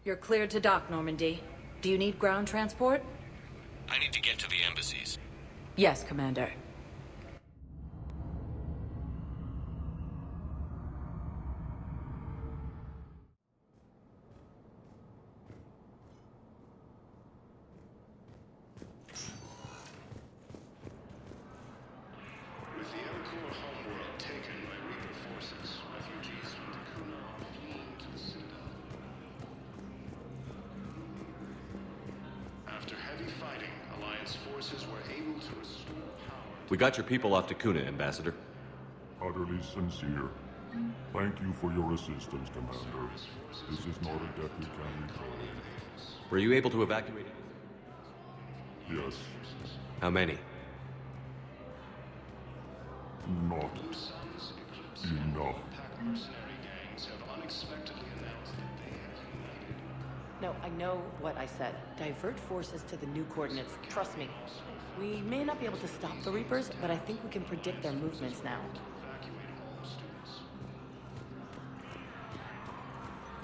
You're cleared to dock, Normandy. Do you need ground transport? I need to get to the embassies. Yes, Commander. With the Elcor homeworld taken by Reaper forces, refugees from Takuna are fleeing to the Citadel. After heavy fighting, Alliance forces were able to restore power. We got your people off Takuna, Ambassador. Utterly sincere. Thank you for your assistance, Commander. This is not a debt we can repay. Were you able to evacuate? Yes, How many? not enough. Mercenary gangs have unexpectedly announced that they have united. No, I know what I said. Divert forces to the new coordinates. Trust me. We may not be able to stop the Reapers, but I think we can predict their movements now. Evacuate all students.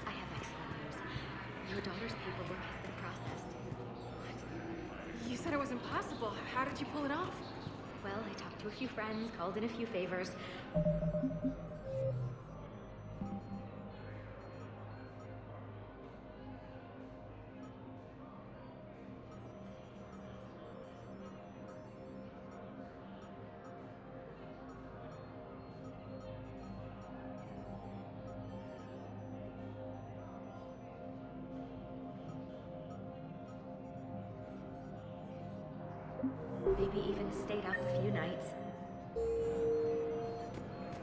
I have excellent news. Your daughter's paperwork has been processed. You said it was impossible. How did you pull it off? Well, I talked to a few friends, called in a few favors. Maybe even stayed up a few nights.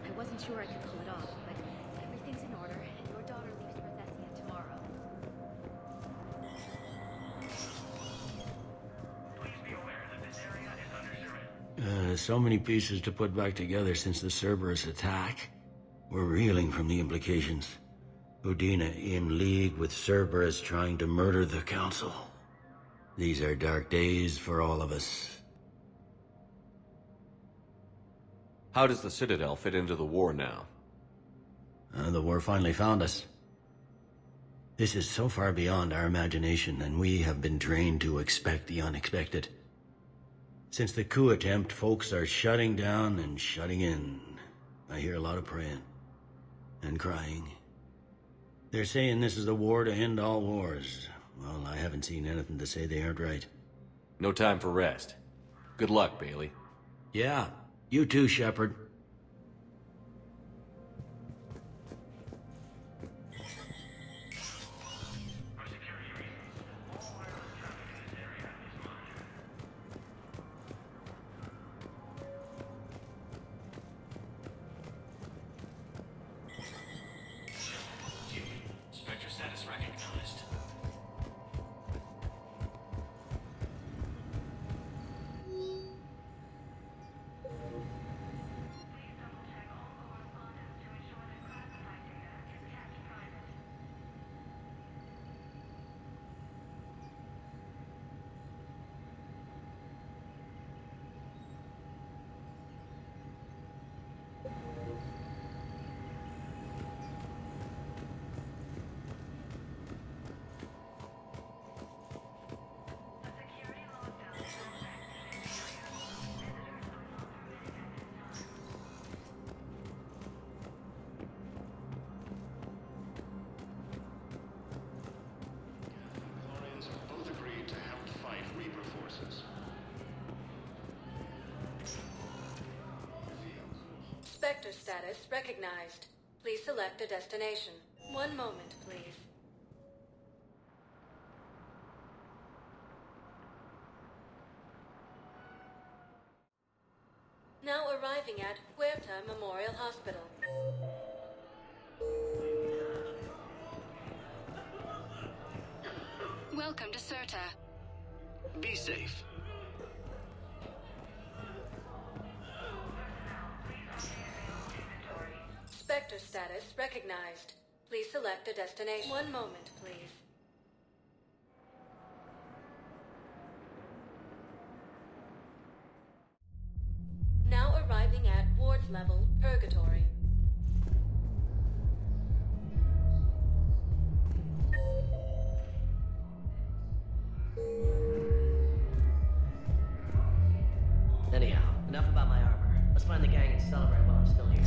I wasn't sure I could pull it off, but everything's in order, and your daughter leaves for Thessia tomorrow. So many pieces to put back together since the Cerberus attack. We're reeling from the implications. Udina in league with Cerberus trying to murder the Council. These are dark days for all of us. How does the Citadel fit into the war now? The war finally found us. This is so far beyond our imagination, and we have been trained to expect the unexpected. Since the coup attempt, folks are shutting down and shutting in. I hear a lot of praying. And crying. They're saying this is the war to end all wars. Well, I haven't seen anything to say they aren't right. No time for rest. Good luck, Bailey. Yeah, you too, Shepard. Spectre status recognized. Valorians have both agreed to help fight Reaper forces. Spectre status recognized. Please select a destination. One moment, please. Now arriving at Huerta Memorial Hospital. Welcome to Certa. Be safe. Spectre status recognized. Please select a destination. One moment, please. Now arriving at wards level Purgatory. Let's find the gang and celebrate while I'm still here.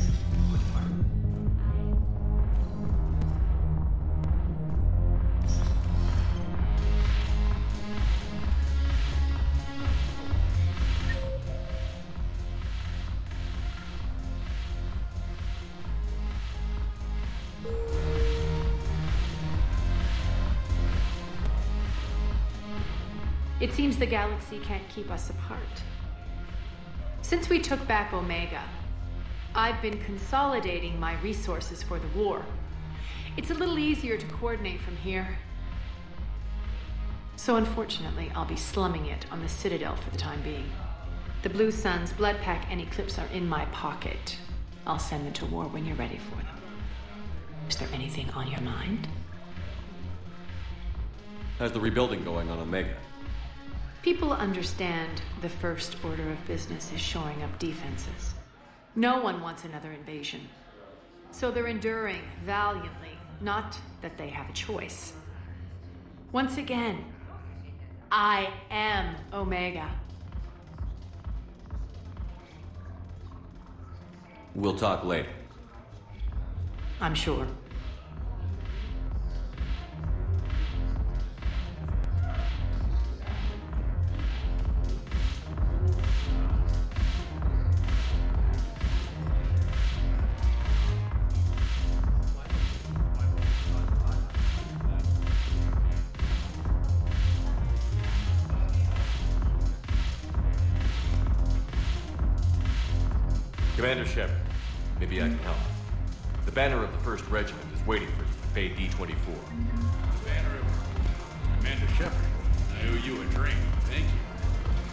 Which part? It seems the galaxy can't keep us apart. Since we took back Omega, I've been consolidating my resources for the war. It's a little easier to coordinate from here. So unfortunately, I'll be slumming it on the Citadel for the time being. The Blue Suns, Blood Pack, and Eclipse are in my pocket. I'll send them to war when you're ready for them. Is there anything on your mind? How's the rebuilding going on Omega? People understand the first order of business is shoring up defenses. No one wants another invasion. So they're enduring valiantly, not that they have a choice. Once again, I am Omega. We'll talk later. I'm sure. Commander Shepard, maybe I can help. The banner of the 1st Regiment is waiting for you at Bay D-24. The banner of Commander Shepard. I owe you a drink. Thank you.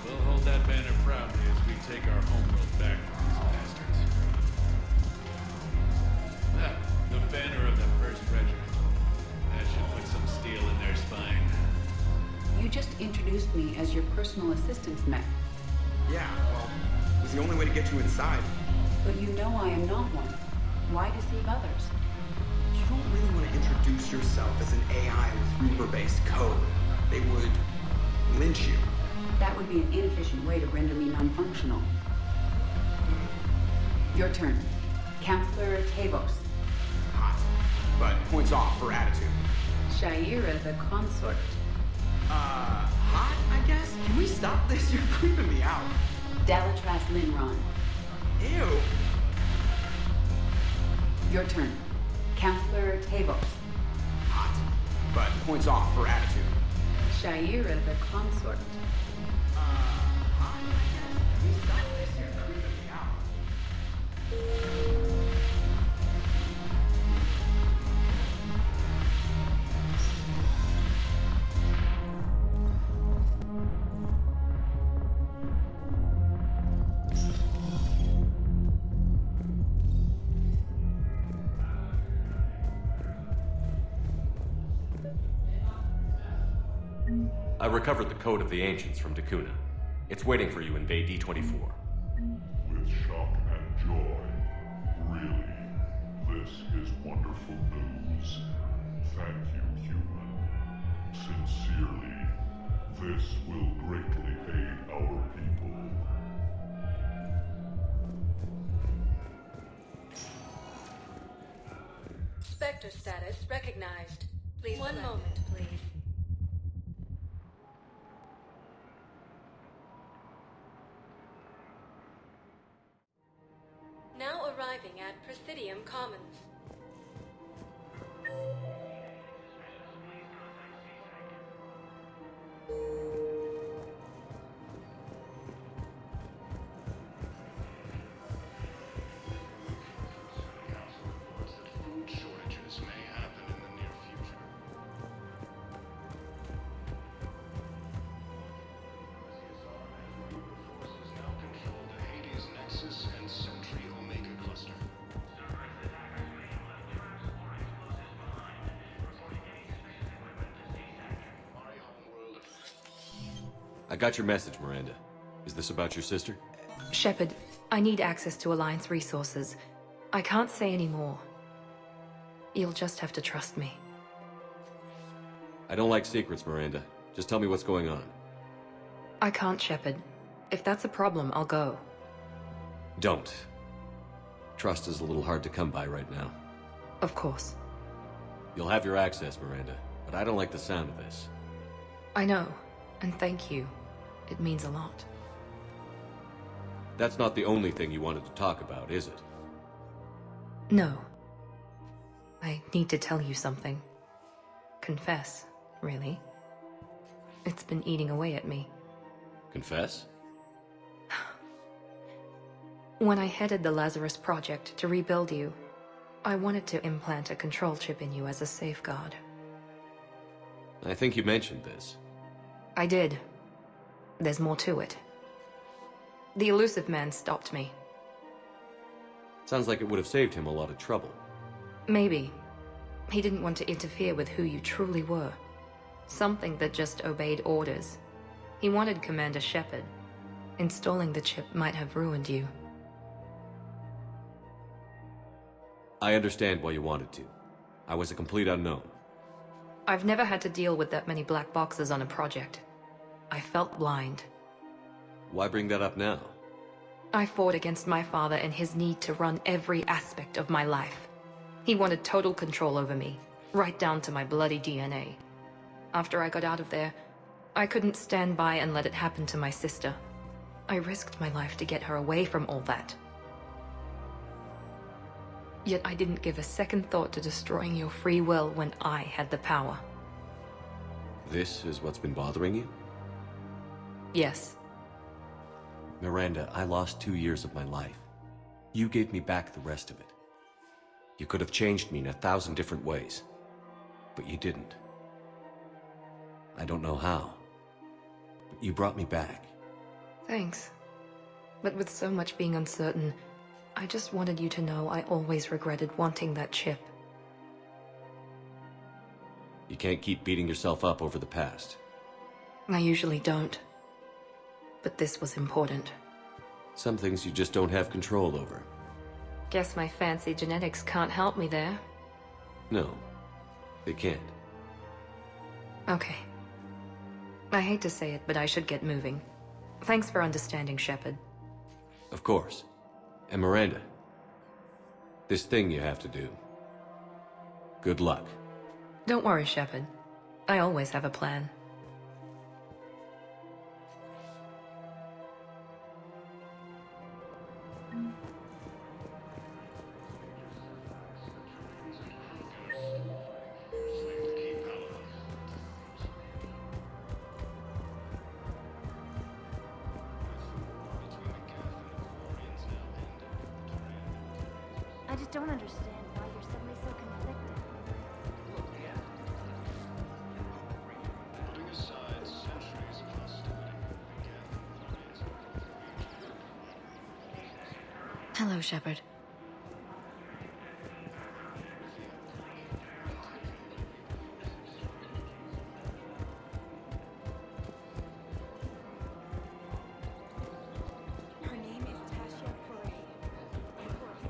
We'll hold that banner proudly as we take our homeworld back from these bastards. The banner of the 1st Regiment. That should put some steel in their spine. You just introduced me as your personal assistance mech. Yeah, well, it was the only way to get you inside. But you know I am not one. Why deceive others? You don't really want to introduce yourself as an AI with Reaper-based code. They would lynch you. That would be an inefficient way to render me non-functional. Your turn. Counselor Tavos. Hot. But points off for attitude. Shaira the consort. Hot, I guess? Can we stop this? You're creeping me out. Dalatras Linron. Ew. Your turn. Counselor Tavos. Hot. But points off for attitude. Shaira the consort. Hot, I guess? Can we stop this? You're creeping me out. I recovered the code of the Ancients from Dakuna. It's waiting for you in Bay D-24. With shock and joy. Really, this is wonderful news. Thank you, human. Sincerely, this will greatly aid our people. Spectre status recognized. Please. One moment, please. Now arriving at Presidium Commons. Food shortages may happen in the near future. Forces now control the Hades Nexus and Sentry Omega cluster. I got your message, Miranda. Is this about your sister? Shepard, I need access to Alliance resources. I can't say any more. You'll just have to trust me. I don't like secrets, Miranda. Just tell me what's going on. I can't, Shepard. If that's a problem, I'll go. Don't. Trust is a little hard to come by right now. Of course. You'll have your access, Miranda, but I don't like the sound of this. I know, and thank you. It means a lot. That's not the only thing you wanted to talk about, is it? No. I need to tell you something. Confess, really. It's been eating away at me. Confess? When I headed the Lazarus Project to rebuild you, I wanted to implant a control chip in you as a safeguard. I think you mentioned this. I did. There's more to it. The elusive man stopped me. Sounds like it would have saved him a lot of trouble. Maybe. He didn't want to interfere with who you truly were. Something that just obeyed orders. He wanted Commander Shepard. Installing the chip might have ruined you. I understand why you wanted to. I was a complete unknown. I've never had to deal with that many black boxes on a project. I felt blind. Why bring that up now? I fought against my father and his need to run every aspect of my life. He wanted total control over me, right down to my bloody DNA. After I got out of there, I couldn't stand by and let it happen to my sister. I risked my life to get her away from all that. Yet I didn't give a second thought to destroying your free will when I had the power. This is what's been bothering you? Yes. Miranda, I lost 2 years of my life. You gave me back the rest of it. You could have changed me in 1,000 different ways, but you didn't. I don't know how, but you brought me back. Thanks. But with so much being uncertain, I just wanted you to know I always regretted wanting that chip. You can't keep beating yourself up over the past. I usually don't. But this was important. Some things you just don't have control over. Guess my fancy genetics can't help me there. No, they can't. Okay. I hate to say it, but I should get moving. Thanks for understanding, Shepard. Of course. And Miranda, this thing you have to do. Good luck. Don't worry, Shepard. I always have a plan. I just don't understand why you're suddenly so conflicted. Putting aside centuries of hostility, Hello, Shepard. Her name is Tasha Foray. Of course.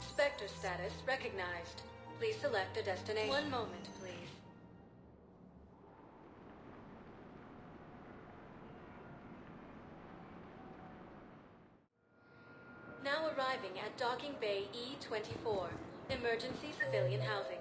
Spectre status recognized. Please select a destination. One moment, please. Now arriving at Docking Bay E-24. Emergency civilian housing.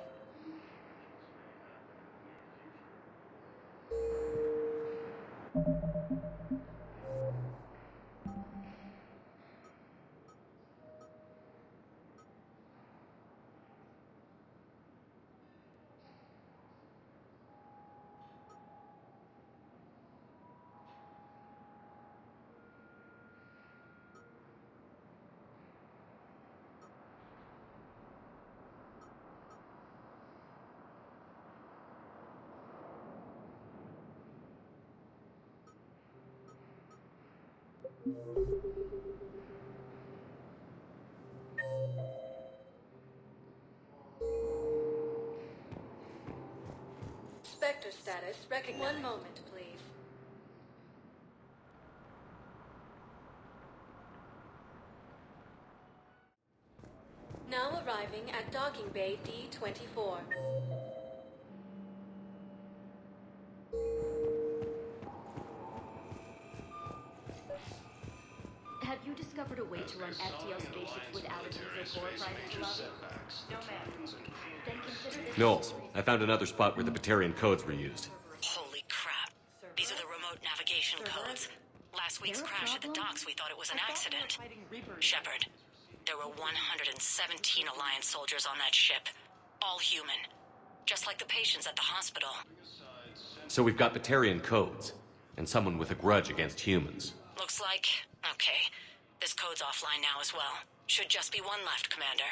Spectre status recognized. One moment, please. Now arriving at docking bay D-24. Have you discovered a way to run FTL spaceships without a diesel core, Private Beloved? No, ma'am. Then consider this... Knowles, I found another spot where the Batarian codes were used. Holy crap. These are the remote navigation codes. Last week's crash at the docks, we thought it was an accident. Shepard, there were 117 Alliance soldiers on that ship. All human. Just like the patients at the hospital. So we've got Batarian codes, and someone with a grudge against humans. Looks like... Okay. This code's offline now as well. Should just be one left, Commander.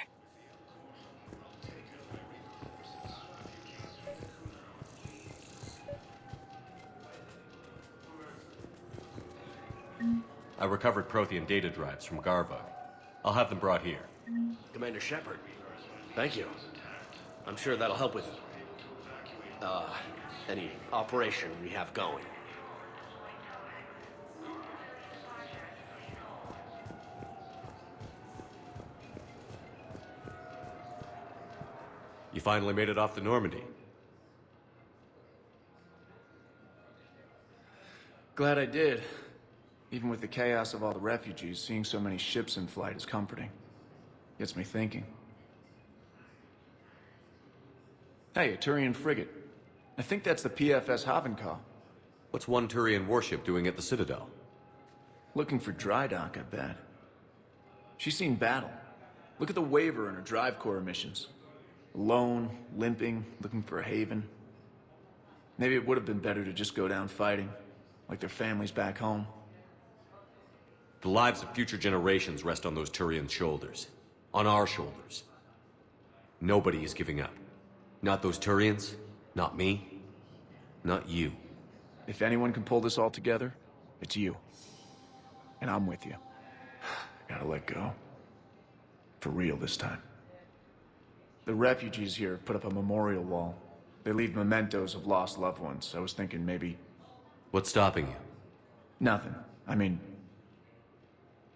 I recovered Prothean data drives from Garvug. I'll have them brought here. Commander Shepard, thank you. I'm sure that'll help with... any operation we have going. You finally made it off the Normandy. Glad I did. Even with the chaos of all the refugees, seeing so many ships in flight is comforting. Gets me thinking. Hey, a Turian frigate. I think that's the PFS Havenkaw. What's one Turian warship doing at the Citadel? Looking for dry dock, I bet. She's seen battle. Look at the waiver in her drive core emissions. Alone, limping, looking for a haven. Maybe it would have been better to just go down fighting, like their families back home. The lives of future generations rest on those Turian shoulders. On our shoulders. Nobody is giving up. Not those Turians, not me, not you. If anyone can pull this all together, it's you. And I'm with you. Gotta let go. For real this time. The refugees here put up a memorial wall. They leave mementos of lost loved ones. I was thinking maybe... What's stopping you? Nothing. I mean...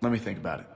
Let me think about it.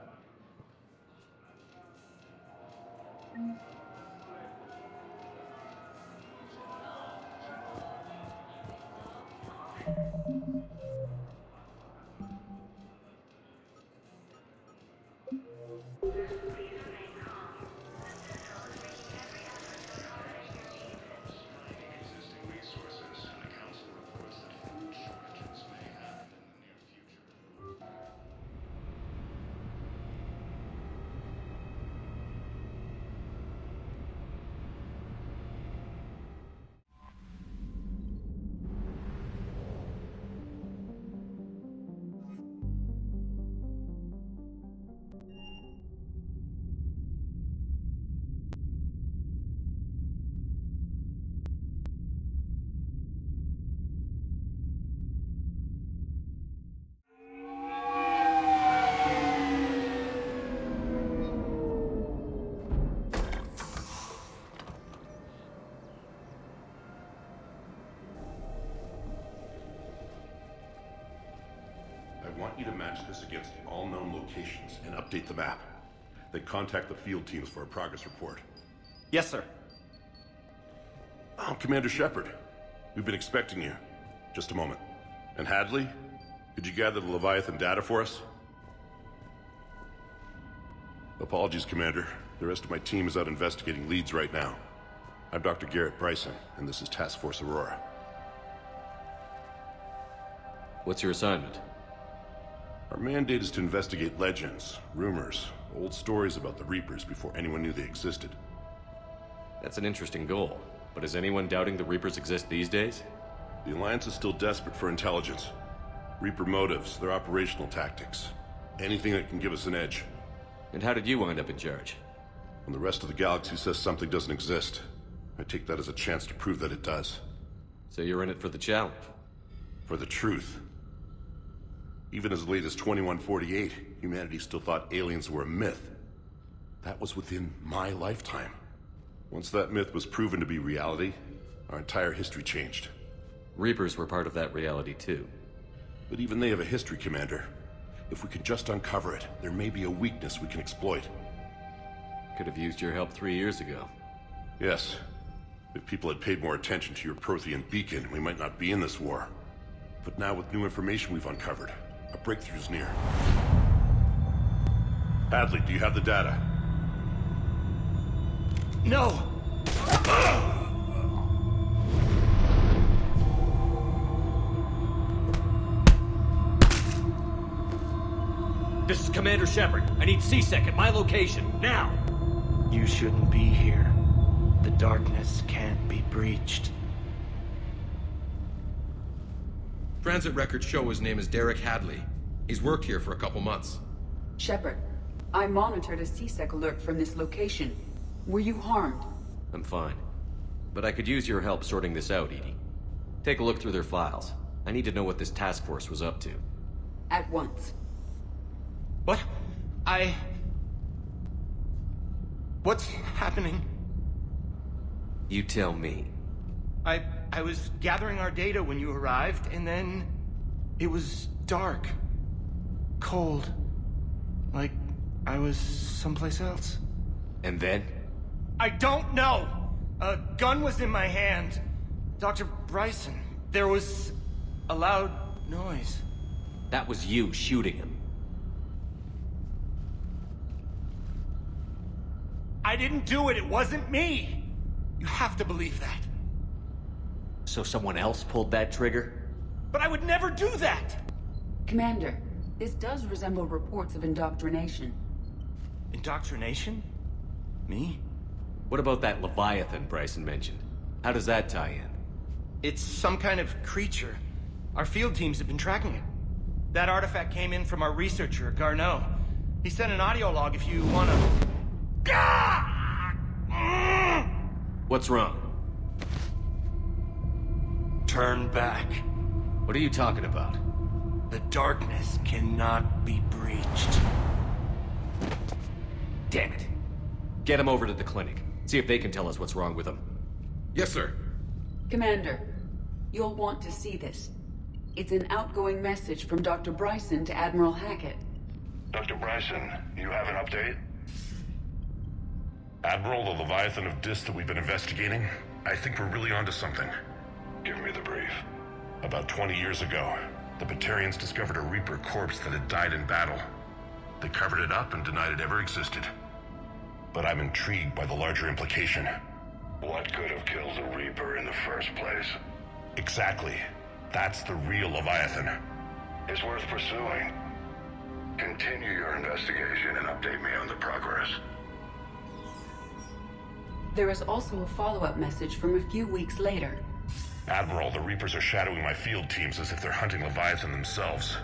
I want you to match this against all known locations and update the map. Then contact the field teams for a progress report. Yes, sir. Oh, Commander Shepard. We've been expecting you. Just a moment. And Hadley? Could you gather the Leviathan data for us? Apologies, Commander. The rest of my team is out investigating leads right now. I'm Dr. Garrett Bryson, and this is Task Force Aurora. What's your assignment? Our mandate is to investigate legends, rumors, old stories about the Reapers before anyone knew they existed. That's an interesting goal, but is anyone doubting the Reapers exist these days? The Alliance is still desperate for intelligence. Reaper motives, their operational tactics. Anything that can give us an edge. And how did you wind up in charge? When the rest of the galaxy says something doesn't exist, I take that as a chance to prove that it does. So you're in it for the challenge? For the truth. Even as late as 2148, humanity still thought aliens were a myth. That was within my lifetime. Once that myth was proven to be reality, our entire history changed. Reapers were part of that reality too. But even they have a history, Commander. If we can just uncover it, there may be a weakness we can exploit. could have used your help 3 years ago. Yes. If people had paid more attention to your Prothean beacon, we might not be in this war. But now with new information we've uncovered, a breakthrough's near. Hadley, do you have the data? No! This is Commander Shepard. I need C-Sec at my location, now! You shouldn't be here. The darkness can't be breached. Transit records show his name is Derek Hadley. He's worked here for a couple months. Shepard, I monitored a C-Sec alert from this location. Were you harmed? I'm fine. But I could use your help sorting this out, Edie. Take a look through their files. I need to know what this task force was up to. At once. What? What's happening? You tell me. I was gathering our data when you arrived, and then... it was dark. Cold. Like I was someplace else. And then? I don't know! A gun was in my hand. Dr. Bryson, there was a loud noise. That was you shooting him. I didn't do it, it wasn't me! You have to believe that. So someone else pulled that trigger? But I would never do that! Commander, this does resemble reports of indoctrination. Indoctrination? Me? What about that Leviathan Bryson mentioned? How does that tie in? It's some kind of creature. Our field teams have been tracking it. That artifact came in from our researcher, Garneau. He sent an audio log if you wanna... What's wrong? Turn back. What are you talking about? The darkness cannot be breached. Damn it. Get him over to the clinic. See if they can tell us what's wrong with him. Yes, sir. Commander, you'll want to see this. It's an outgoing message from Dr. Bryson to Admiral Hackett. Dr. Bryson, you have an update? Admiral, the Leviathan of Dis that we've been investigating, I think we're really onto something. Give me the brief. About 20 years ago, the Batarians discovered a Reaper corpse that had died in battle. They covered it up and denied it ever existed. But I'm intrigued by the larger implication. What could have killed the Reaper in the first place? Exactly. That's the real Leviathan. It's worth pursuing. Continue your investigation and update me on the progress. There is also a follow-up message from a few weeks later. Admiral, the Reapers are shadowing my field teams as if they're hunting Leviathan themselves.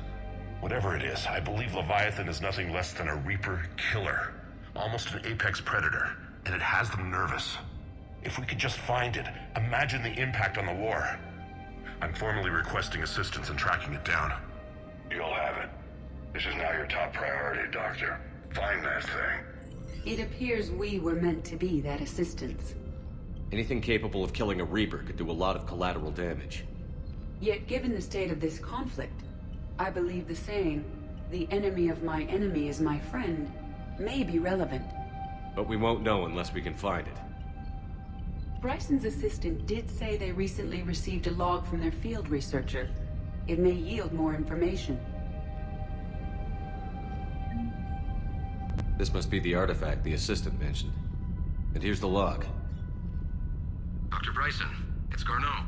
Whatever it is, I believe Leviathan is nothing less than a Reaper killer. Almost an apex predator, and it has them nervous. If we could just find it, imagine the impact on the war. I'm formally requesting assistance in tracking it down. You'll have it. This is now your top priority, Doctor. Find that thing. It appears we were meant to be that assistance. Anything capable of killing a Reaper could do a lot of collateral damage. Yet given the state of this conflict, I believe the saying, "The enemy of my enemy is my friend," may be relevant. But we won't know unless we can find it. Bryson's assistant did say they recently received a log from their field researcher. It may yield more information. This must be the artifact the assistant mentioned. And here's the log. Dr. Bryson, it's Garneau.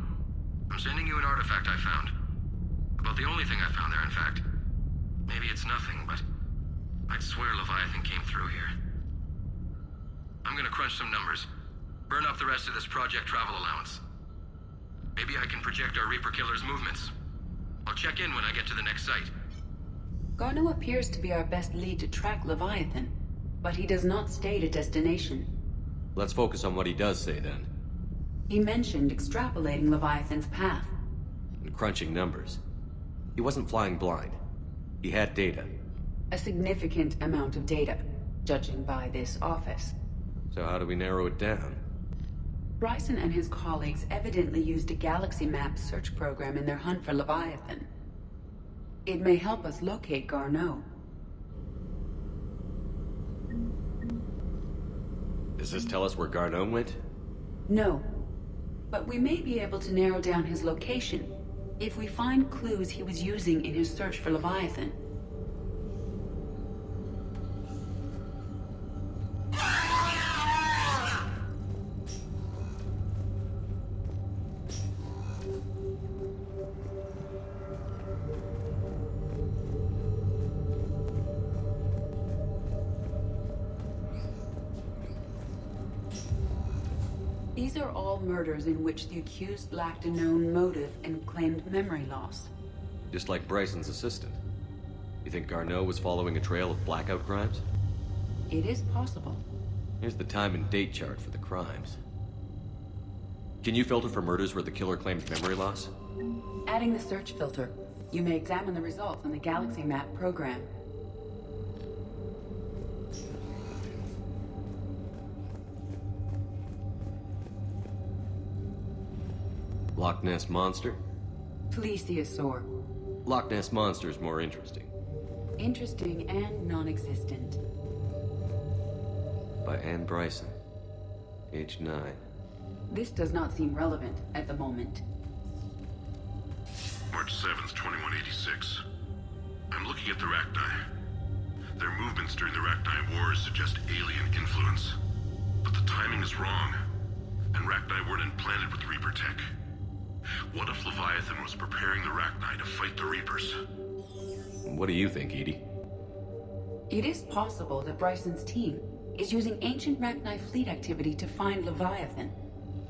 I'm sending you an artifact I found. About the only thing I found there, in fact. Maybe it's nothing, but I'd swear Leviathan came through here. I'm gonna crunch some numbers. Burn up the rest of this Project Travel allowance. Maybe I can project our Reaper Killer's movements. I'll check in when I get to the next site. Garneau appears to be our best lead to track Leviathan, but he does not state a destination. Let's focus on what he does say, then. He mentioned extrapolating Leviathan's path. And crunching numbers. He wasn't flying blind. He had data. A significant amount of data, judging by this office. So how do we narrow it down? Bryson and his colleagues evidently used a galaxy map search program in their hunt for Leviathan. It may help us locate Garneau. Does this tell us where Garneau went? No. But we may be able to narrow down his location if we find clues he was using in his search for Leviathan. These are all murders in which the accused lacked a known motive and claimed memory loss. Just like Bryson's assistant. You think Garneau was following a trail of blackout crimes? It is possible. Here's the time and date chart for the crimes. Can you filter for murders where the killer claimed memory loss? Adding the search filter, you may examine the results in the Galaxy Map program. Loch Ness Monster? Plesiosaur. Loch Ness Monster is more interesting. Interesting and non-existent. By Anne Bryson. Age 9. This does not seem relevant at the moment. March 7th, 2186. I'm looking at the Rachni. Their movements during the Rachni Wars suggest alien influence. But the timing is wrong, and Rachni weren't implanted with Reaper tech. What if Leviathan was preparing the Rachni to fight the Reapers? What do you think, Edie? It is possible that Bryson's team is using ancient Rachni fleet activity to find Leviathan.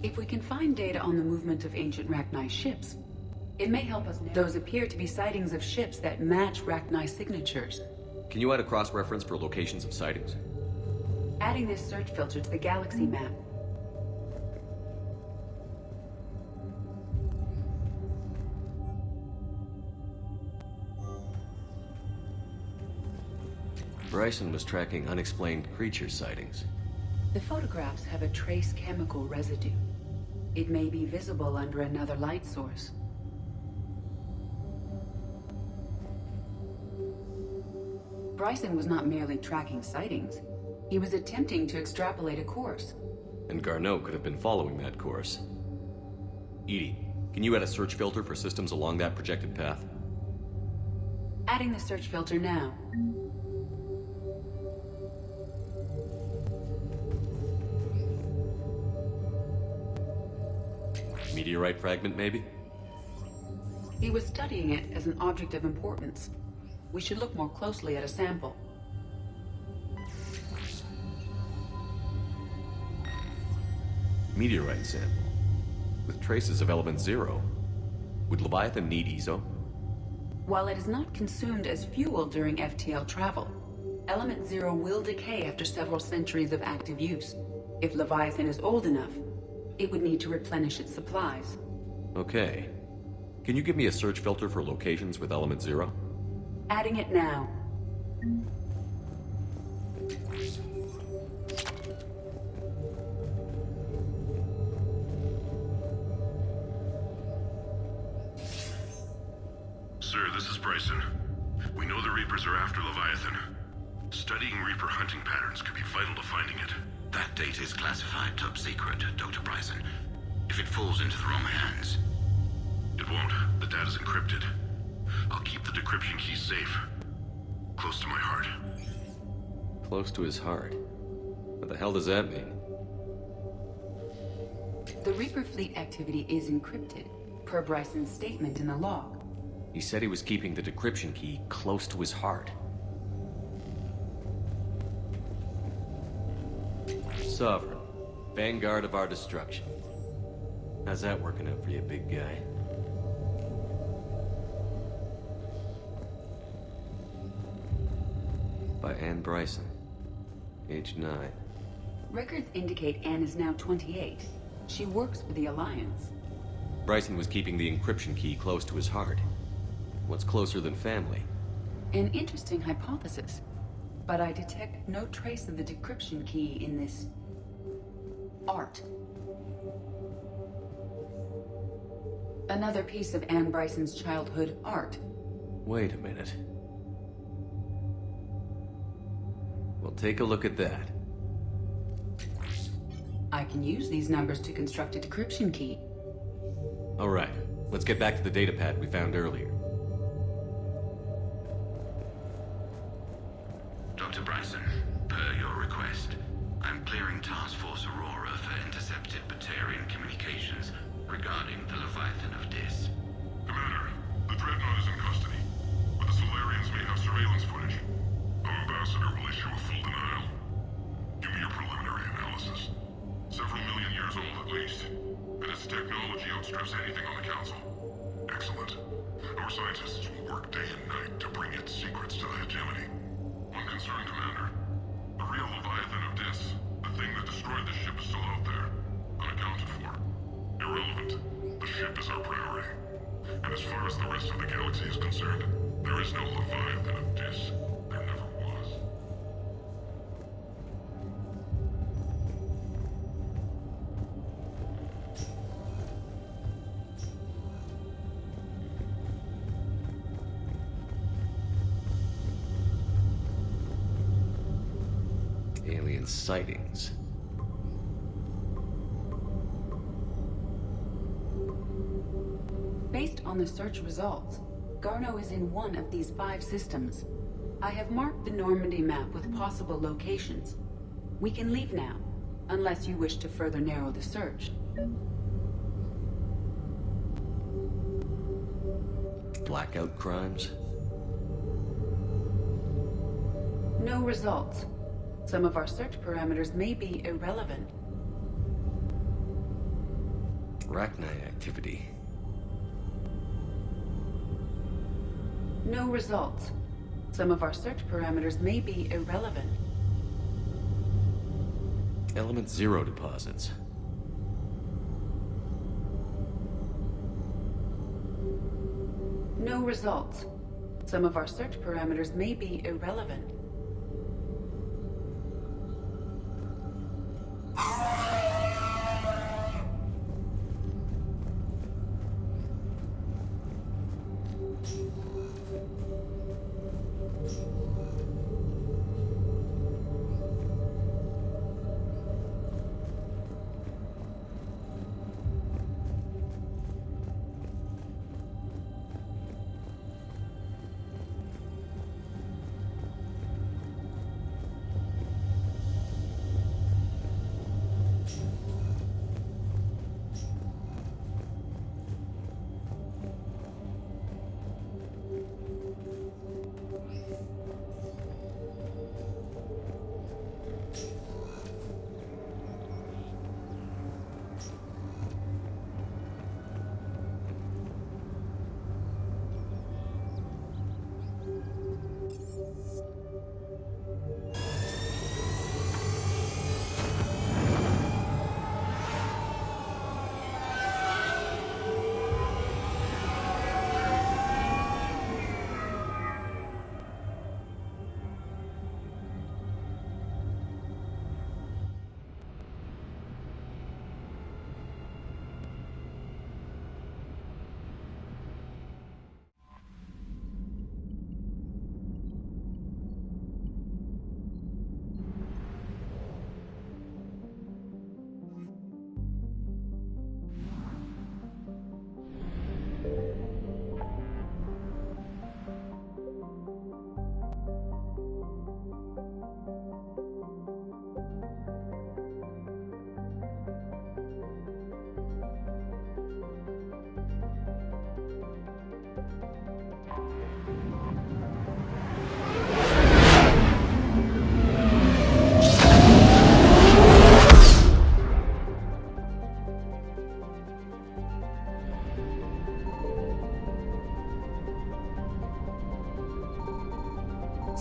If we can find data on the movement of ancient Rachni ships, it may help us. Those appear to be sightings of ships that match Rachni signatures. Can you add a cross-reference for locations of sightings? Adding this search filter to the Galaxy Map. Bryson was tracking unexplained creature sightings. The photographs have a trace chemical residue. It may be visible under another light source. Bryson was not merely tracking sightings. He was attempting to extrapolate a course. And Garneau could have been following that course. Edie, can you add a search filter for systems along that projected path? Adding the search filter now. Meteorite fragment, maybe? He was studying it as an object of importance. We should look more closely at a sample. Meteorite sample. With traces of element 0. Would Leviathan need ESO? While it is not consumed as fuel during FTL travel, element 0 will decay after several centuries of active use. If Leviathan is old enough, it would need to replenish its supplies. Okay. Can you give me a search filter for locations with element 0? Adding it now. Sir, this is Bryson. We know the Reapers are after Leviathan. Studying Reaper hunting patterns could be vital to finding it. That data is classified top secret, Dr. Bryson. If it falls into the wrong hands... It won't. The data's encrypted. I'll keep the decryption key safe. Close to my heart. Close to his heart? What the hell does that mean? The Reaper fleet activity is encrypted, per Bryson's statement in the log. He said he was keeping the decryption key close to his heart. Sovereign. Vanguard of our destruction. How's that working out for you, big guy? By Anne Bryson. Age 9. Records indicate Anne is now 28. She works for the Alliance. Bryson was keeping the encryption key close to his heart. What's closer than family? An interesting hypothesis. But I detect no trace of the decryption key in this... art. Another piece of Anne Bryson's childhood art. Wait a minute. Well, take a look at that. I can use these numbers to construct a decryption key. All right, let's get back to the datapad we found earlier. Dr. Bryson, per your request, I'm clearing Task Force Aurora for intercepted Batarian communications regarding the Leviathan of Dis. Commander, the Dreadnought is in custody, but the Solarians may have surveillance footage. Our ambassador will issue a full denial. Give me your preliminary analysis. Several million years old at least, and its technology outstrips anything on the Council. Excellent. Our scientists will work day and night to bring its secrets to the hegemony. One concern, Commander. The real Leviathan of Dis, the thing that destroyed the ship, is still out there, unaccounted for. Irrelevant. The ship is our priority. And as far as the rest of the galaxy is concerned, there is no Leviathan of Dis. There never was. Alien sightings. Based on the search results, Garneau is in one of these 5 systems. I have marked the Normandy map with possible locations. We can leave now, unless you wish to further narrow the search. Blackout crimes? No results. Some of our search parameters may be irrelevant. Rachni activity. No results. Some of our search parameters may be irrelevant. Element 0 deposits. No results. Some of our search parameters may be irrelevant.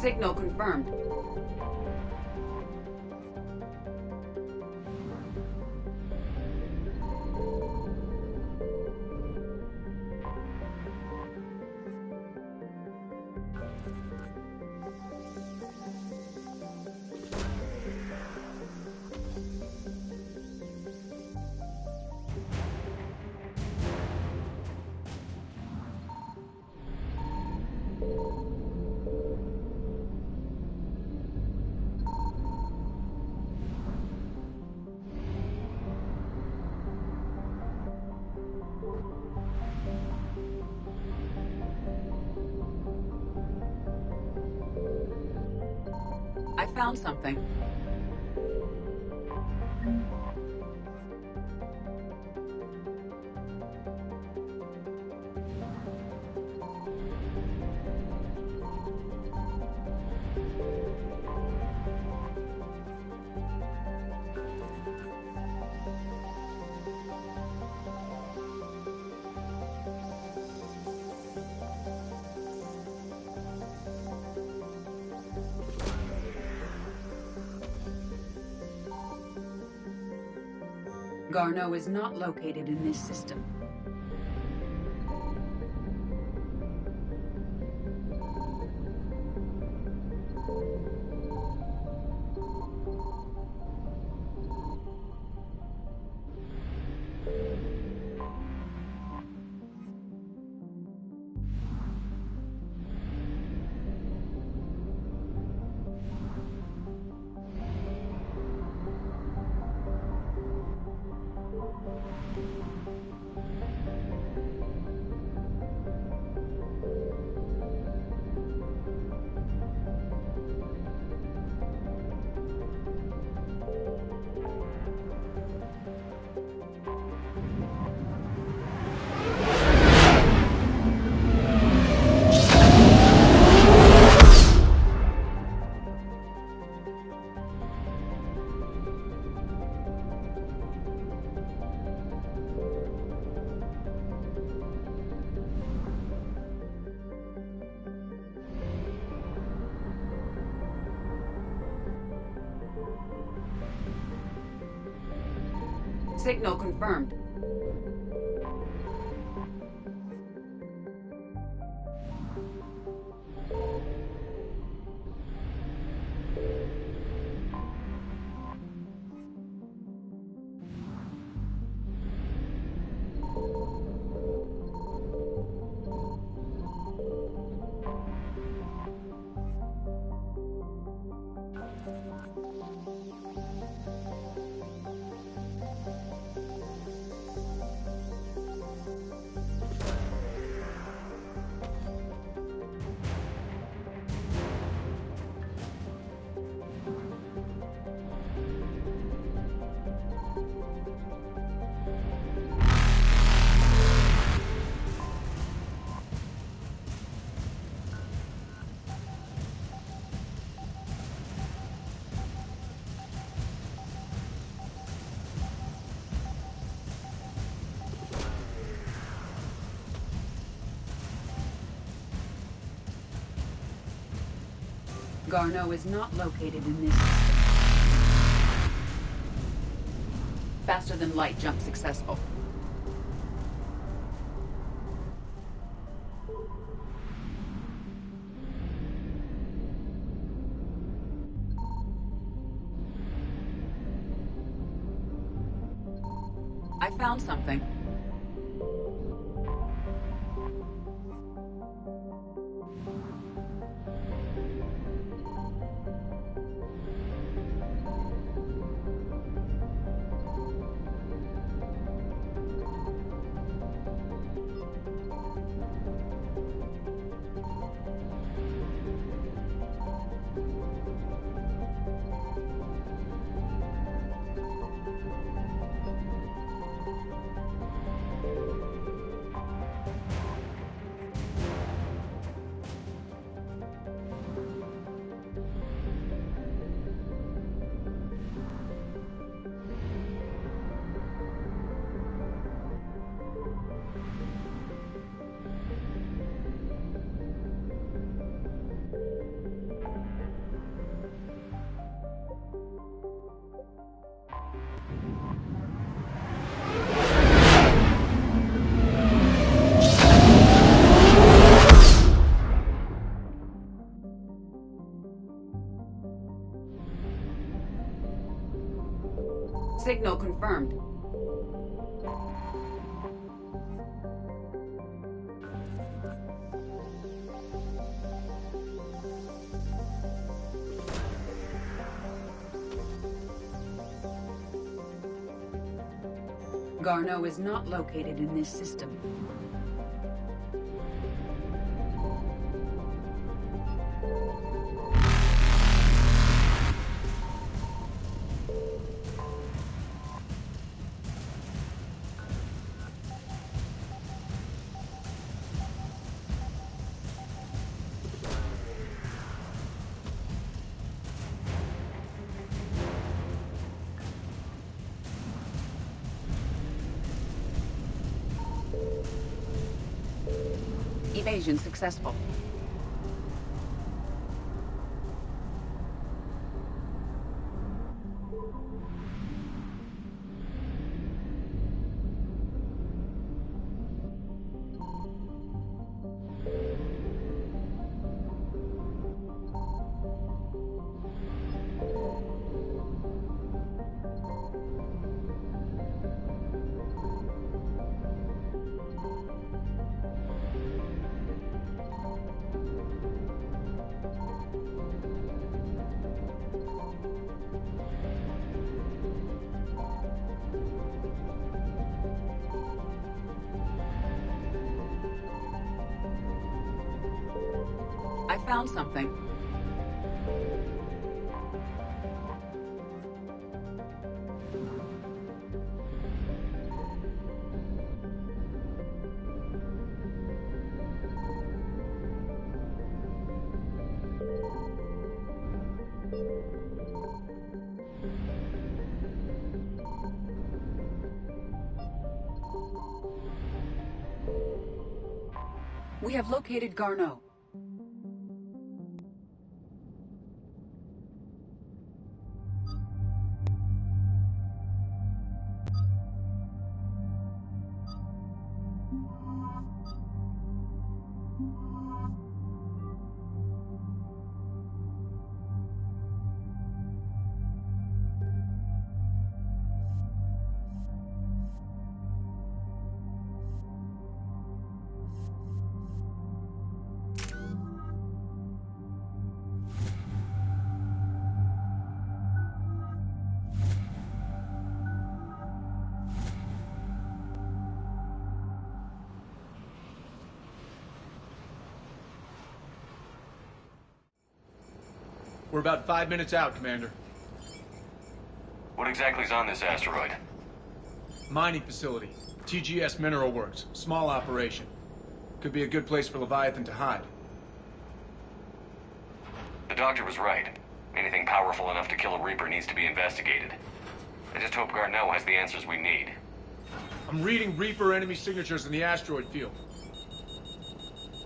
Signal confirmed. found something. Garneau is not located in this system. Signal confirmed. Garneau is not located in this system. Faster than light jump successful. I found something. Signal confirmed. Garneau is not located in this system. Evasion successful. I found something. We have located Garneau. We're about 5 minutes out, Commander. What exactly is on this asteroid? Mining facility. TGS Mineral Works. Small operation. Could be a good place for Leviathan to hide. The doctor was right. Anything powerful enough to kill a Reaper needs to be investigated. I just hope Garneau has the answers we need. I'm reading Reaper enemy signatures in the asteroid field.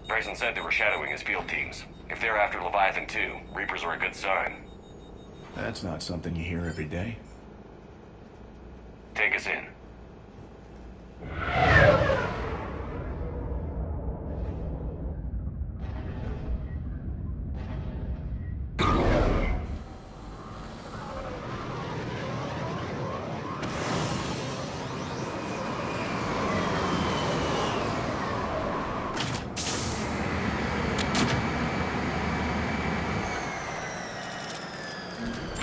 Bryson said they were shadowing his field teams. If they're after Leviathan too, Reapers are a good sign. That's not something you hear every day. Take us in.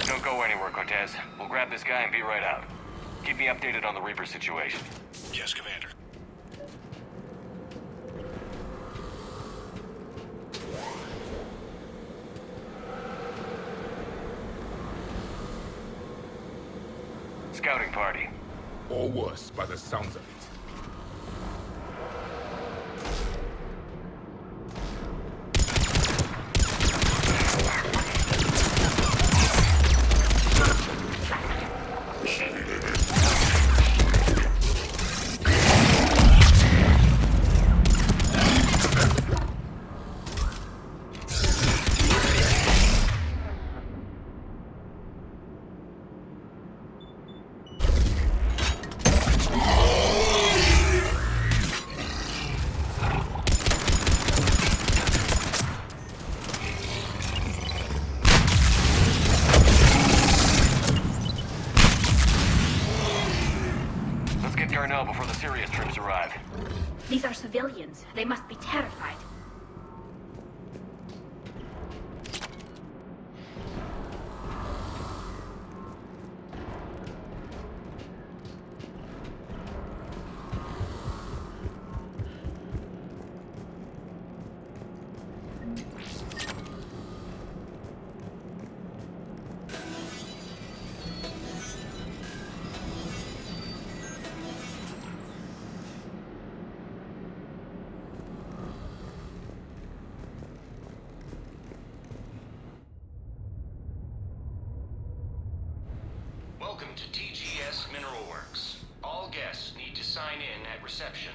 Don't go anywhere, Cortez. We'll grab this guy and be right out. Keep me updated on the Reaper situation. Yes, Commander. Scouting party. Or worse, by the sounds of it. Garneau before the serious troops arrive. These are civilians. They must be terrified. Welcome to TGS Mineral Works. All guests need to sign in at reception.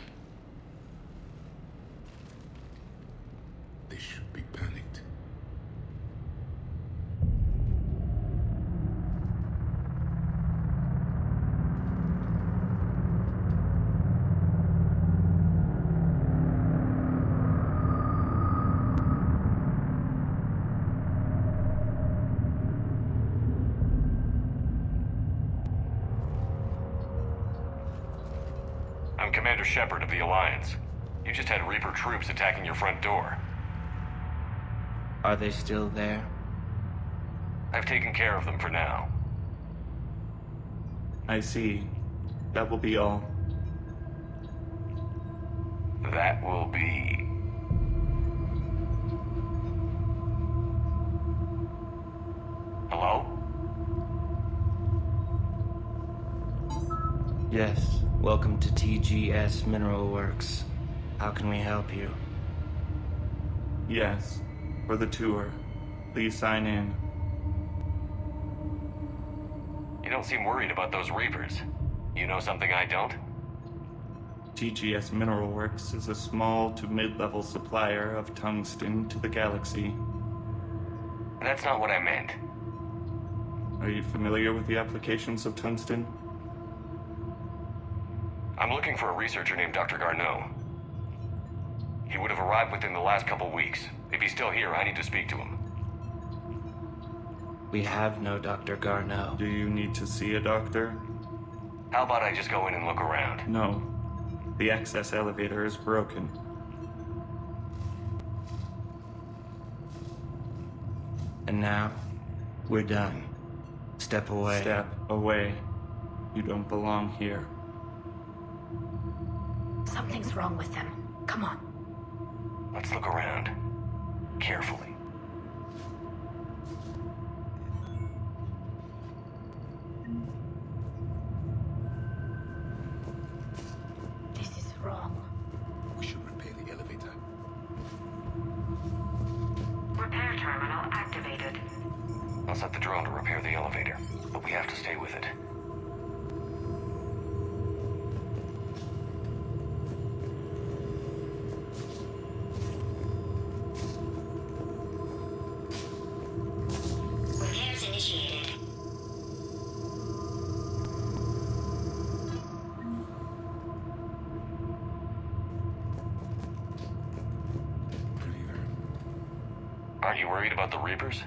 I'm Commander Shepard of the Alliance. You just had Reaper troops attacking your front door. Are they still there? I've taken care of them for now. I see. That will be all. That will be... Hello? Yes. Welcome to TGS Mineral Works. How can we help you? Yes. For the tour. Please sign in. You don't seem worried about those Reapers. You know something I don't? TGS Mineral Works is a small to mid-level supplier of tungsten to the galaxy. That's not what I meant. Are you familiar with the applications of tungsten? I'm looking for a researcher named Dr. Garneau. He would have arrived within the last couple weeks. If he's still here, I need to speak to him. We have no Dr. Garneau. Do you need to see a doctor? How about I just go in and look around? No. The access elevator is broken. And now, we're done. Step away. Step away. You don't belong here. Something's wrong with them. Come on. Let's look around. Carefully. This is wrong. We should repair the elevator. Repair terminal activated. I'll set the drone to repair the elevator, but we have to stay with it. Repairs initiated. Aren't you worried about the Reapers?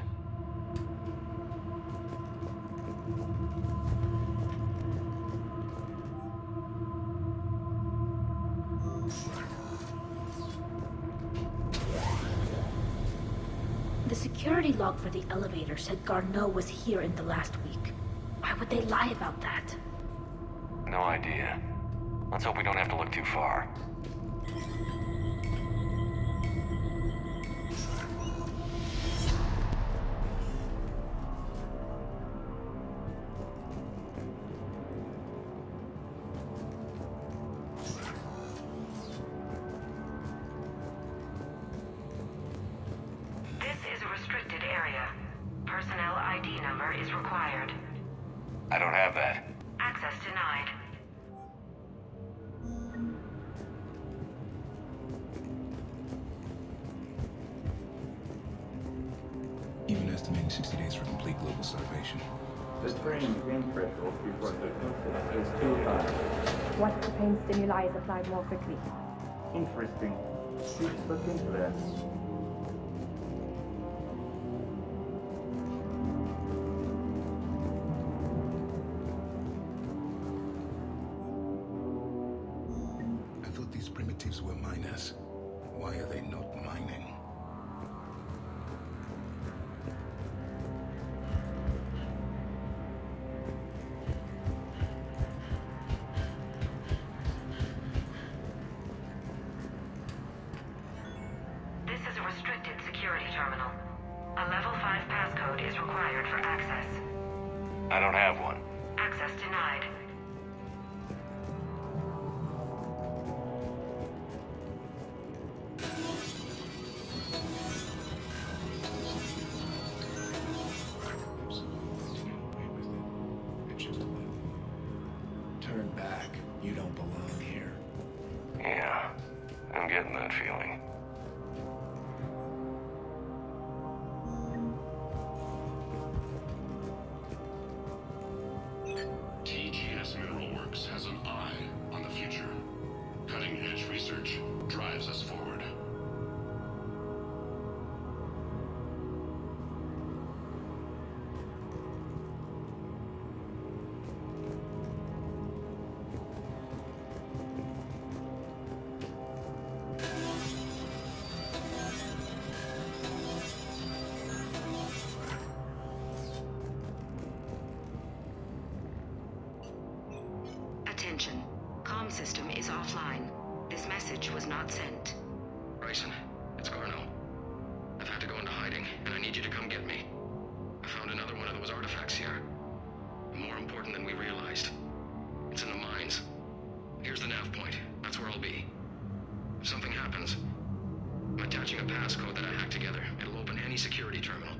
The security log for the elevator said Garneau was here in the last week. Why would they lie about that? No idea. Let's hope we don't have to look too far. This is a restricted area. Personnel ID number is required. I don't have that. Access denied. Even estimating 60 days for complete global starvation. The brain pain threshold before hypnosis is too high. What if the pain stimuli is applied more quickly? Interesting. Please look into that. I thought these primitives were miners. Why are they not mining? This is a restricted security terminal. A level 5 passcode is required for access. I don't have one. Access denied. Turn back. You don't belong here. Yeah, I'm getting that feeling. TGS Mineral Works has an eye on the future. Cutting-edge research drives us forward. Attention. Comm system is offline. This message was not sent. Bryson, it's Garno. I've had to go into hiding, and I need you to come get me. I found another one of those artifacts here. More important than we realized. It's in the mines. Here's the nav point. That's where I'll be. If something happens, I'm attaching a passcode that I hacked together. It'll open any security terminal.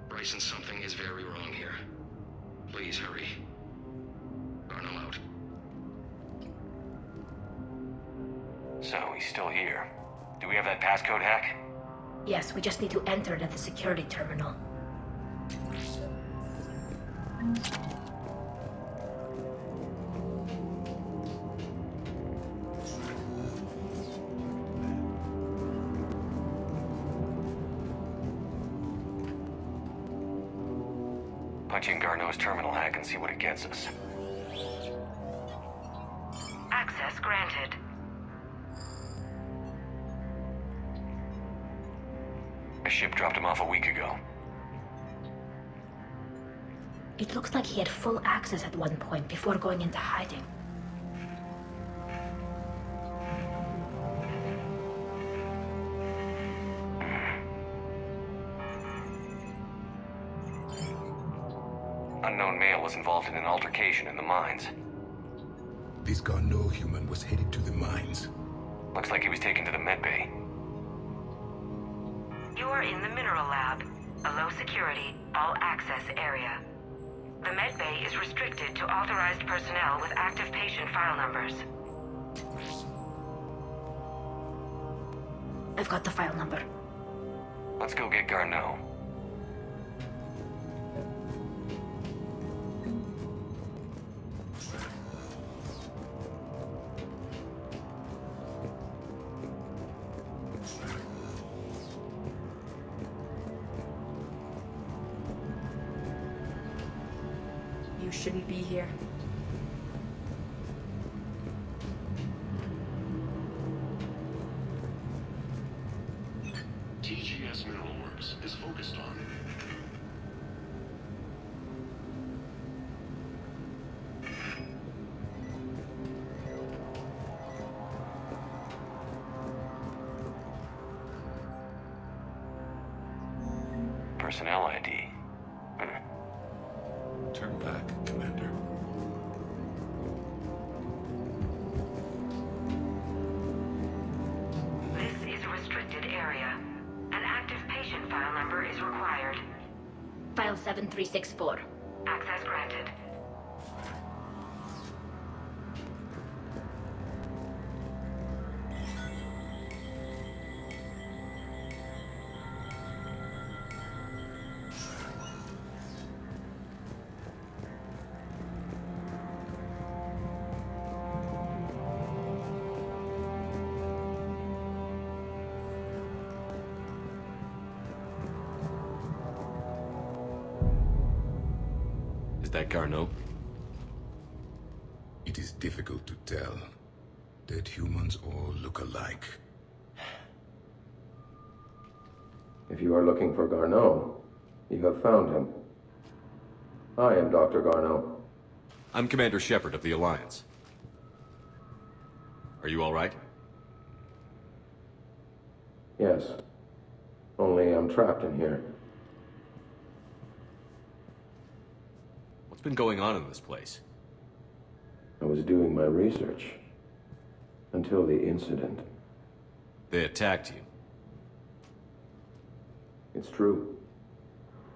Bryson, something is very wrong here. Please hurry. Garno out. So, he's still here. Do we have that passcode hack? Yes, we just need to enter it at the security terminal. Punch in Garneau's terminal hack and see what it gets us. Access granted. A ship dropped him off a week ago. It looks like he had full access at one point before going into hiding. Unknown male was involved in an altercation in the mines. This Garneau human was headed to the mines. Looks like he was taken to the medbay. You are in the mineral lab, a low security, all access area. The medbay is restricted to authorized personnel with active patient file numbers. I've got the file number. Let's go get Garneau. You shouldn't be here. TGS Mineral Works is focused on Personnel ID. Turn back, Commander. This is a restricted area. An active patient file number is required. File 7364. Access granted. Is that Garneau? It is difficult to tell. Dead humans all look alike. If you are looking for Garneau, you have found him. I am Dr. Garneau. I'm Commander Shepard of the Alliance. Are you all right? Yes. Only I'm trapped in here. What's been going on in this place? I was doing my research. Until the incident. They attacked you. It's true.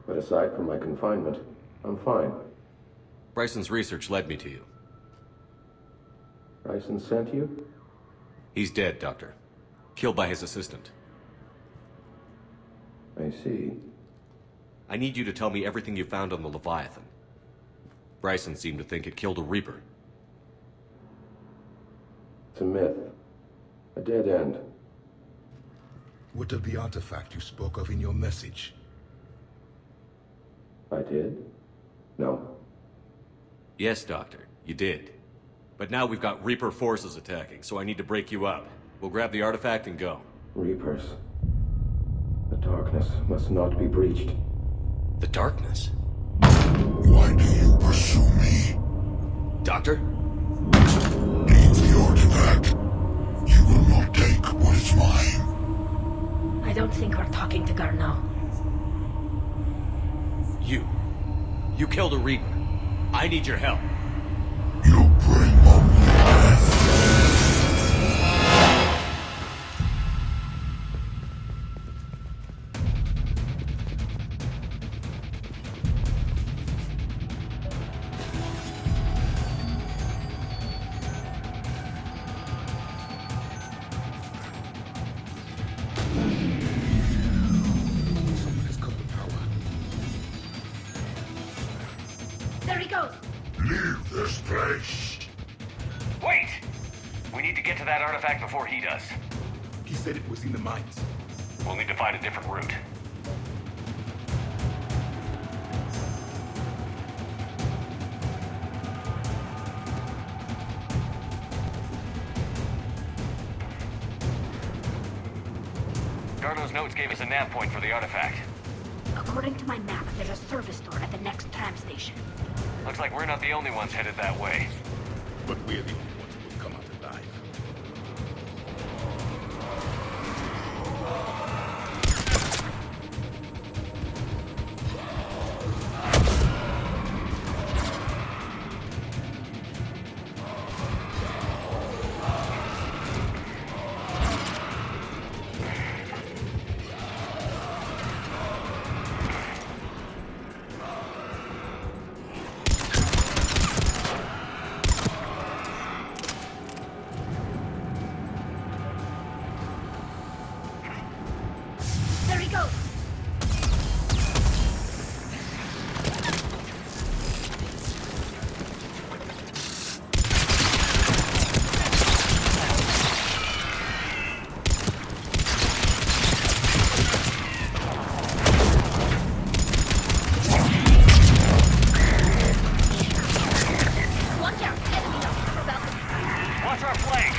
But aside from my confinement, I'm fine. Bryson's research led me to you. Bryson sent you? He's dead, Doctor. Killed by his assistant. I see. I need you to tell me everything you found on the Leviathan. Bryson seemed to think it killed a Reaper. It's a myth. A dead end. What of the artifact you spoke of in your message? I did? No. Yes, Doctor, you did. But now we've got Reaper forces attacking, so I need to break you up. We'll grab the artifact and go. Reapers. The darkness must not be breached. The darkness? Why do you pursue me? Doctor? I don't think we're talking to Garneau. You killed a Reaper. I need your help. There he goes! Leave this place! Wait! We need to get to that artifact before he does. He said it was in the mines. We'll need to find a different route. Garneau's notes gave us a nav point for the artifact. According to my map, there's a service door at the next tram station. Looks like we're not the only ones headed that way. But we're the only ones who will come out alive. There he goes! Watch out! Enemy on the upper balcony! Watch our flank!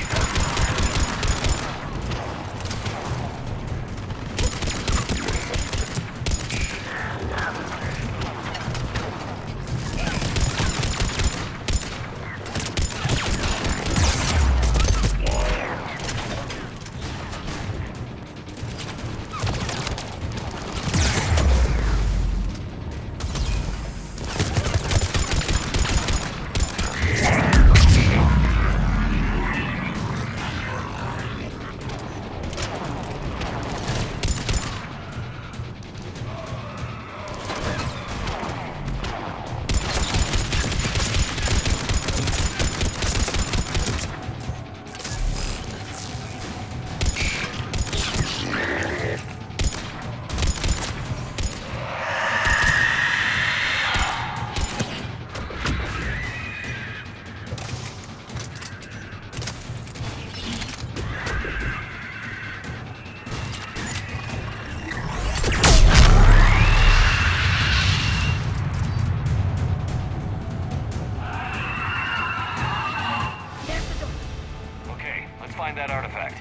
Okay, let's find that artifact.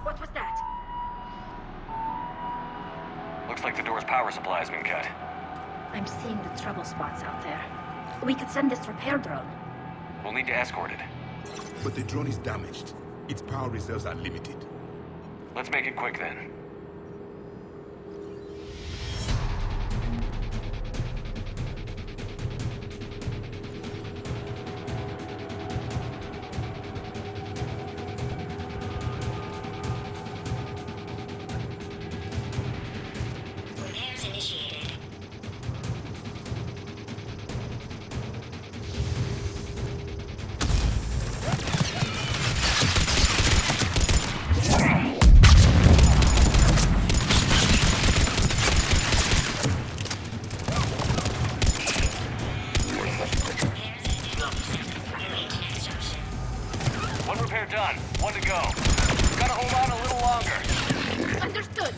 What was that? Looks like the door's power supply has been cut. I'm seeing the trouble spots out there. We could send this repair drone. We'll need to escort it. But the drone is damaged. Its power reserves are limited. Let's make it quick then. Repairs initiated. One repair done. One to go. Gotta hold on a little longer. Understood!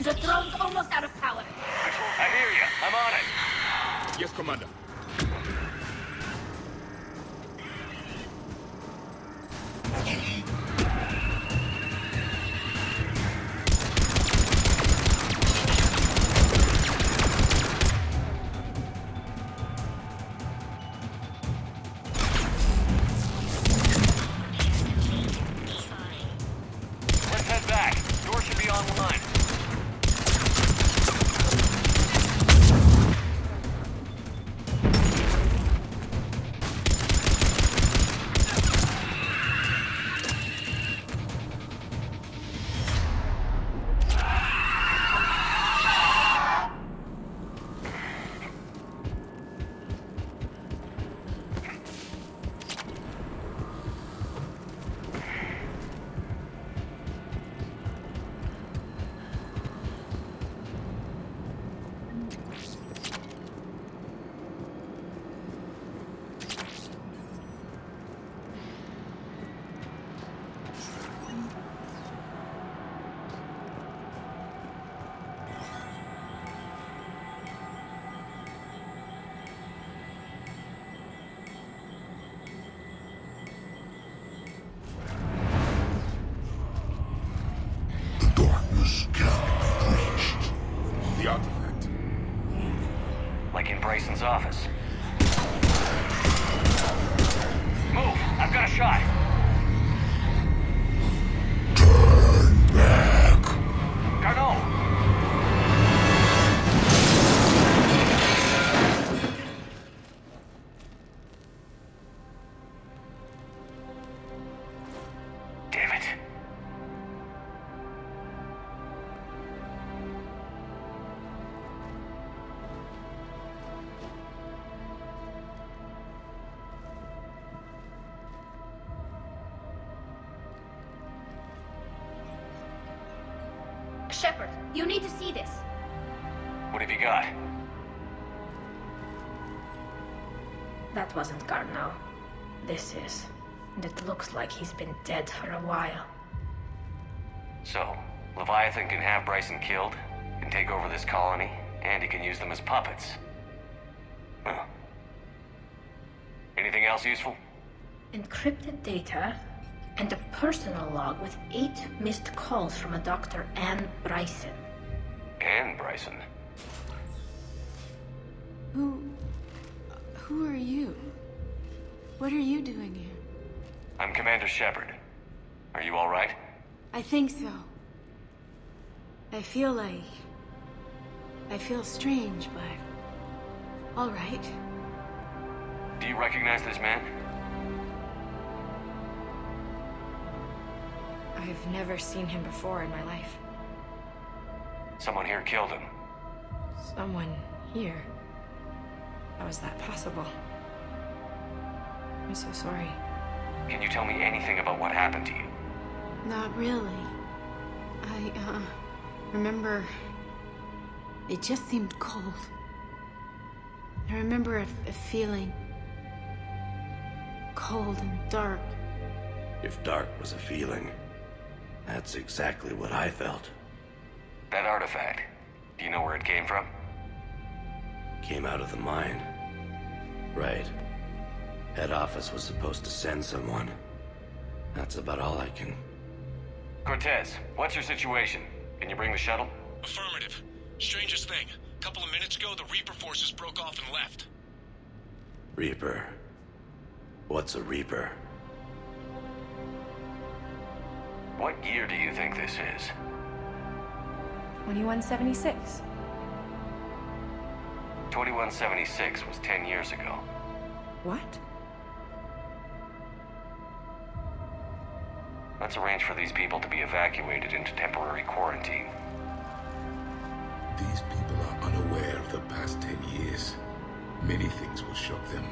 The drone's almost out of power. I hear you. I'm on it. Yes, Commander. Let's head back. Door should be online. The artifact. Like in Bryson's office. Move! I've got a shot! Turn back. Garneau! Damn it. Shepard, you need to see this. What have you got? That wasn't Garneau. This is. And it looks like he's been dead for a while. So, Leviathan can have Bryson killed, can take over this colony, and he can use them as puppets. Huh. Anything else useful? Encrypted data and a personal log with 8 missed calls from a Dr. Anne Bryson. Anne Bryson? Who are you? What are you doing here? I'm Commander Shepard. Are you all right? I think so. I feel strange, but... all right. Do you recognize this man? I've never seen him before in my life. Someone here killed him. Someone here? How is that possible? I'm so sorry. Can you tell me anything about what happened to you? Not really. I, remember... it just seemed cold. I remember a feeling... cold and dark. If dark was a feeling, that's exactly what I felt. That artifact, do you know where it came from? Came out of the mine. Right. Head office was supposed to send someone. That's about all I can... Cortez, what's your situation? Can you bring the shuttle? Affirmative. Strangest thing. Couple of minutes ago, the Reaper forces broke off and left. Reaper? What's a Reaper? What year do you think this is? 2176. 2176 was 10 years ago. What? Let's arrange for these people to be evacuated into temporary quarantine. These people are unaware of the past 10 years. Many things will shock them.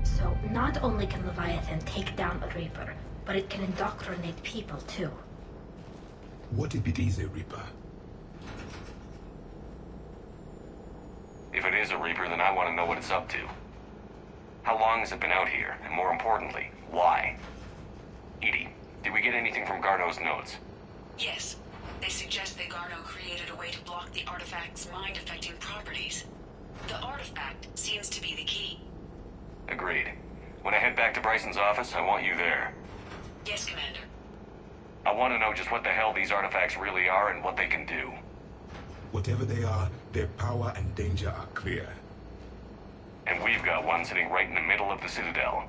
So, not only can Leviathan take down a Reaper, but it can indoctrinate people too. What if it is a Reaper? If it is a Reaper, then I want to know what it's up to. How long has it been out here? And more importantly, why? Edie, did we get anything from Garneau's notes? Yes. They suggest that Garneau created a way to block the artifact's mind-affecting properties. The artifact seems to be the key. Agreed. When I head back to Bryson's office, I want you there. Yes, Commander. I want to know just what the hell these artifacts really are and what they can do. Whatever they are, their power and danger are clear. And we've got one sitting right in the middle of the Citadel.